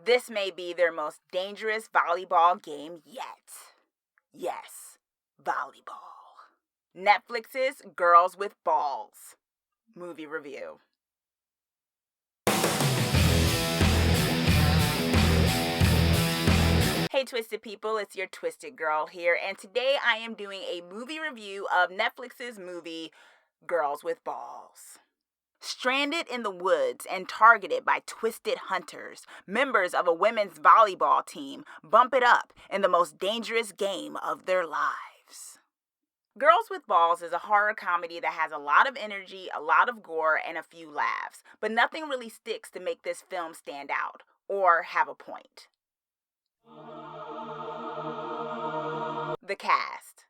This may be their most dangerous volleyball game yet. Yes, volleyball. Netflix's Girls with Balls movie review. Hey Twisted people, it's your Twisted Girl here, and today I am doing a movie review of Netflix's movie Girls with Balls. Stranded in the woods and targeted by twisted hunters, members of a women's volleyball team bump it up in the most dangerous game of their lives. Girls with Balls is a horror comedy that has a lot of energy, a lot of gore, and a few laughs, but nothing really sticks to make this film stand out or have a point. The cast.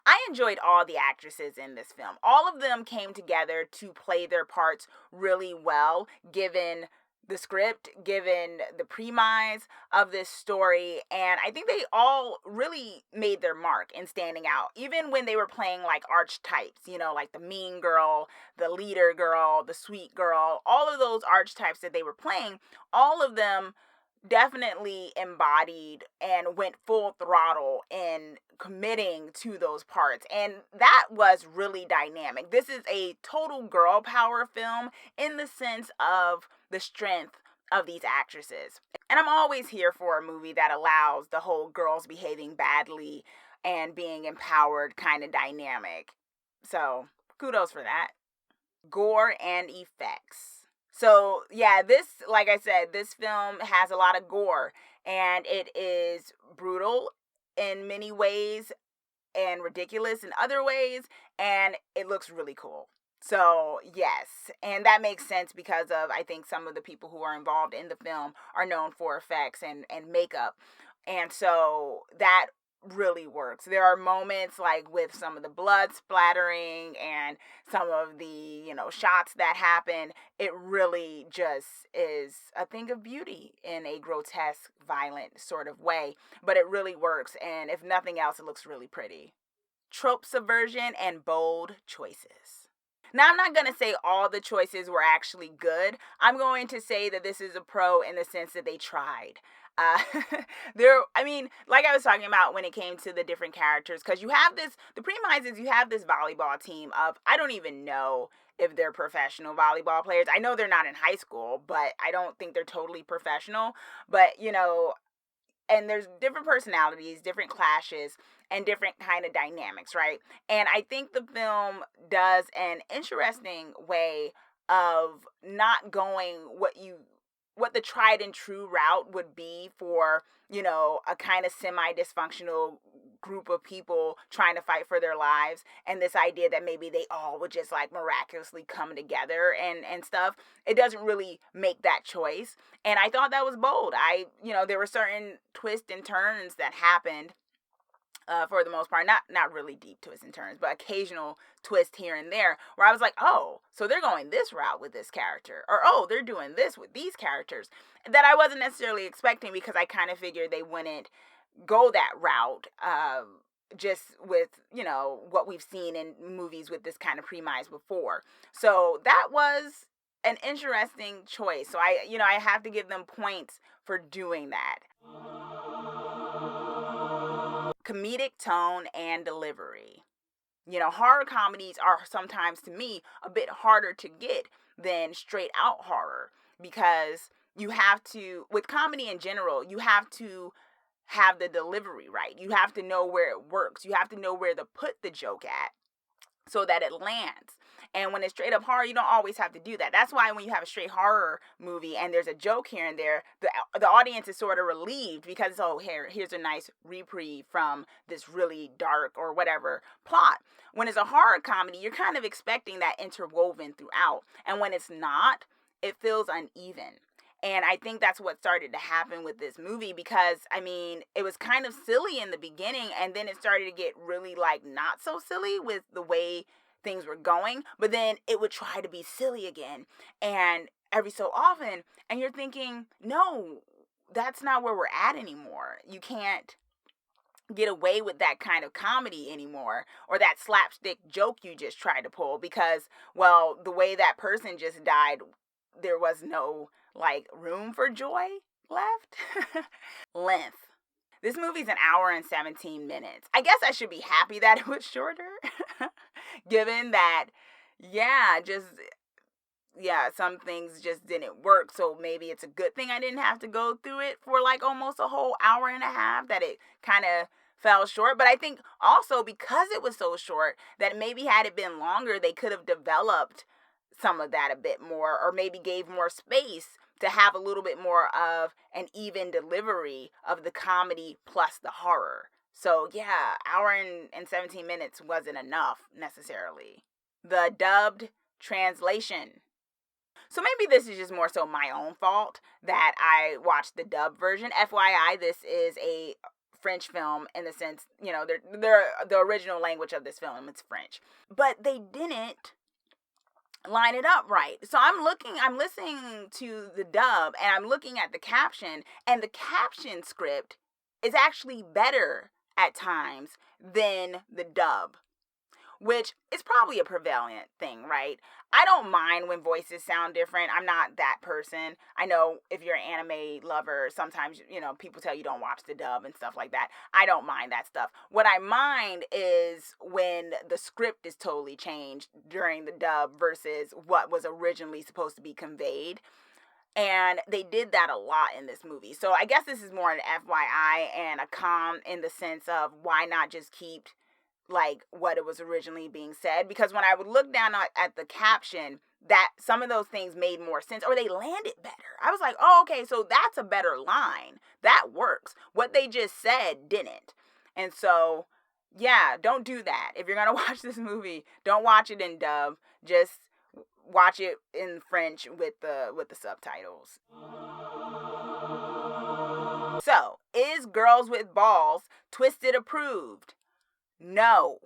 I enjoyed all the actresses in this film. All of them came together to play their parts really well, given the script, given the premise of this story, and I think they all really made their mark in standing out, even when they were playing like archetypes, like the mean girl, the leader girl, the sweet girl, all of those archetypes that they were playing, all of them definitely embodied and went full throttle in committing to those parts, and that was really dynamic. This is a total girl power film in the sense of the strength of these actresses, and I'm always here for a movie that allows the whole girls behaving badly and being empowered kind of dynamic, so kudos for that. Gore and effects. So, yeah, like I said, this film has a lot of gore, and it is brutal in many ways and ridiculous in other ways, and it looks really cool. So, yes, and that makes sense because of, I think, some of the people who are involved in the film are known for effects and makeup, and so that really works. There are moments like with some of the blood splattering and some of the, shots that happen. It really just is a thing of beauty in a grotesque, violent sort of way, but it really works. And if nothing else, it looks really pretty. Trope subversion and bold choices. Now, I'm not going to say all the choices were actually good. I'm going to say that this is a pro in the sense that they tried. Like I was talking about when it came to the different characters, because the premise is you have this volleyball team of, I don't even know if they're professional volleyball players. I know they're not in high school, but I don't think they're totally professional. But, and there's different personalities, different clashes, and different kind of dynamics, right? And I think the film does an interesting way of not going what the tried and true route would be for, a kind of semi-dysfunctional group of people trying to fight for their lives, and this idea that maybe they all would just like miraculously come together and stuff. It doesn't really make that choice, and I thought that was bold. There were certain twists and turns that happened, for the most part, not really deep twists and turns, but occasional twist here and there where I was like, oh, so they're going this route with this character, or oh, they're doing this with these characters, that I wasn't necessarily expecting, because I kind of figured they wouldn't go that route, just with, what we've seen in movies with this kind of premise before. So that was an interesting choice. So I have to give them points for doing that. Comedic tone and delivery. Horror comedies are sometimes, to me, a bit harder to get than straight out horror, because you have to, with comedy in general, you have to have the delivery right. You have to know where it works. You have to know where to put the joke at so that it lands. And when it's straight up horror, you don't always have to do that. That's why when you have a straight horror movie and there's a joke here and there, the audience is sort of relieved, because, here's a nice reprieve from this really dark or whatever plot. When it's a horror comedy, you're kind of expecting that interwoven throughout. And when it's not, it feels uneven. And I think that's what started to happen with this movie, because, it was kind of silly in the beginning, and then it started to get really, not so silly with the way things were going, but then it would try to be silly again, and every so often, and you're thinking, no, that's not where we're at anymore. You can't get away with that kind of comedy anymore, or that slapstick joke you just tried to pull, because, well, the way that person just died, there was no, room for joy. left. Length. This movie's an hour and 17 minutes. I guess I should be happy that it was shorter, given that, some things just didn't work. So maybe it's a good thing I didn't have to go through it for like almost a whole hour and a half, that it kind of fell short. But I think also because it was so short, that maybe had it been longer, they could have developed some of that a bit more, or maybe gave more space to have a little bit more of an even delivery of the comedy plus the horror. So yeah, hour and 17 minutes wasn't enough necessarily. The dubbed translation. So maybe this is just more so my own fault that I watched the dub version. FYI, this is a French film in the sense, they're the original language of this film, it's French. But they didn't line it up right. So I'm listening to the dub, and I'm looking at the caption, and the caption script is actually better at times than the dub, which is probably a prevalent thing, right? I don't mind when voices sound different. I'm not that person. I know if you're an anime lover, sometimes, people tell you don't watch the dub and stuff like that. I don't mind that stuff. What I mind is when the script is totally changed during the dub versus what was originally supposed to be conveyed. And they did that a lot in this movie. So I guess this is more an FYI and a calm in the sense of why not just keep like what it was originally being said, because when I would look down at the caption, that some of those things made more sense, or they landed better. I was like, oh, okay, so that's a better line. That works. What they just said didn't. And so, yeah, don't do that. If you're going to watch this movie, don't watch it in dub. Just watch it in French with the subtitles. So, is Girls with Balls Twisted approved? No.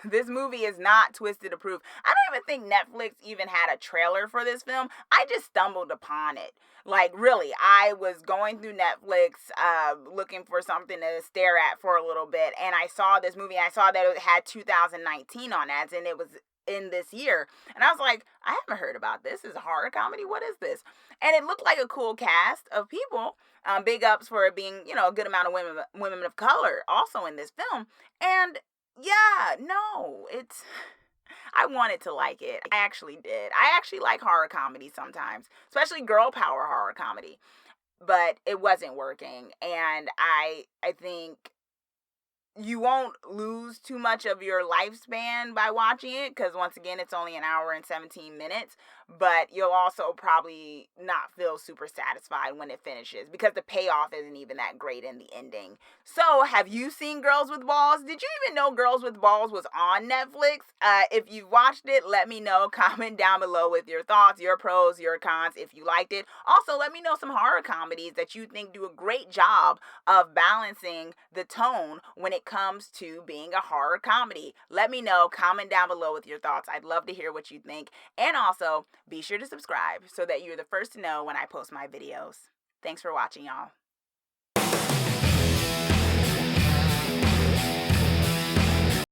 This movie is not Twisted approved. I don't even think Netflix even had a trailer for this film. I just stumbled upon it. Like, really, I was going through Netflix looking for something to stare at for a little bit, and I saw this movie. I saw that it had 2019 on ads, and it was in this year. And I was like, I haven't heard about this. This is a horror comedy? What is this? And it looked like a cool cast of people. Big ups for it being, a good amount of women of color also in this film. And yeah, no, I wanted to like it. I actually did. I actually like horror comedy sometimes, especially girl power horror comedy. But it wasn't working. And I think you won't lose too much of your lifespan by watching it, because once again, it's only an hour and 17 minutes, but you'll also probably not feel super satisfied when it finishes, because the payoff isn't even that great in the ending. So, have you seen Girls with Balls? Did you even know Girls with Balls was on Netflix? If you've watched it, let me know. Comment down below with your thoughts, your pros, your cons, if you liked it. Also, let me know some horror comedies that you think do a great job of balancing the tone when it comes to being a horror comedy. Let me know. Comment down below with your thoughts. I'd love to hear what you think. And also, be sure to subscribe so that you're the first to know when I post my videos. Thanks for watching, y'all.